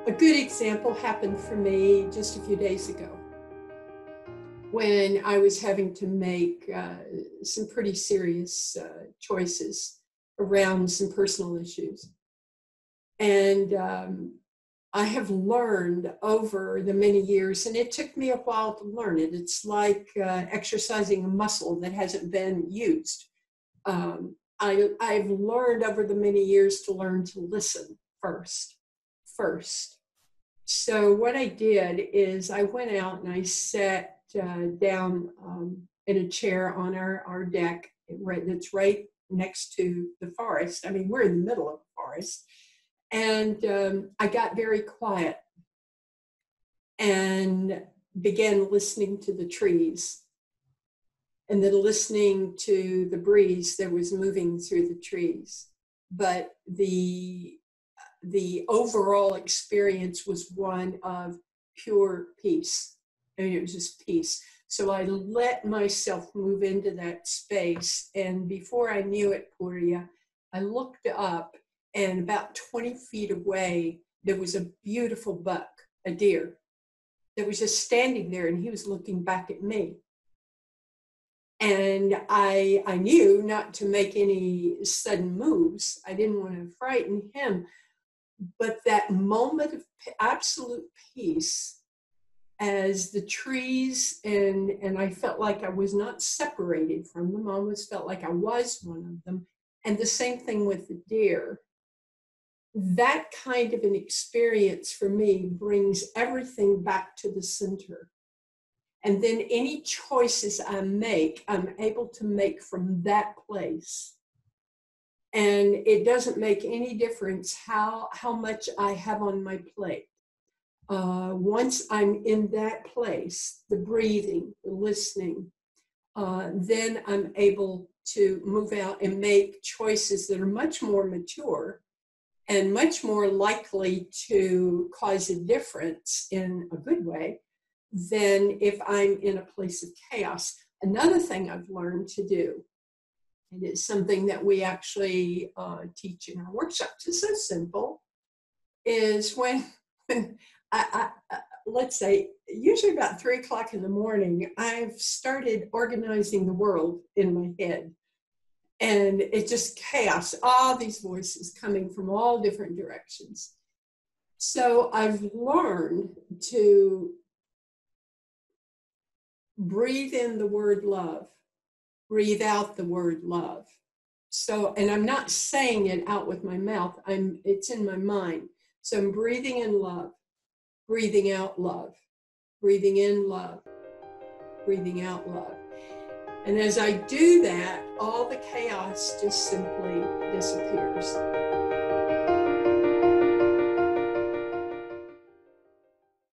A good example happened for me just a few days ago when I was having to make some pretty serious choices around some personal issues. And I have learned over the many years, and it took me a while to learn it. It's like exercising a muscle that hasn't been used. I've learned over the many years to learn to listen first. So what I did is I went out and I sat down in a chair on our deck that's right next to the forest. I mean, we're in the middle of the forest. And I got very quiet and began listening to the trees, and then listening to the breeze that was moving through the trees. But the overall experience was one of pure peace. I mean, it was just peace. So I let myself move into that space. And before I knew it, Purya, I looked up, and about 20 feet away, there was a beautiful buck, a deer, that was just standing there, and he was looking back at me. And I knew not to make any sudden moves. I didn't want to frighten him. But that moment of absolute peace, as the trees, and I felt like I was not separated from them, I almost felt like I was one of them. And the same thing with the deer. That kind of an experience for me brings everything back to the center. And then any choices I make, I'm able to make from that place. And it doesn't make any difference how much I have on my plate. Once I'm in that place, the breathing, the listening, then I'm able to move out and make choices that are much more mature and much more likely to cause a difference in a good way than if I'm in a place of chaos. Another thing I've learned to do, and it's something that we actually teach in our workshops, it's so simple, is when I let's say, usually about 3 o'clock in the morning, I've started organizing the world in my head. And it's just chaos, all these voices coming from all different directions. So I've learned to breathe in the word love, breathe out the word love. So, and I'm not saying it out with my mouth, it's in my mind. So I'm breathing in love, breathing out love, breathing in love, breathing out love. And as I do that, all the chaos just simply disappears.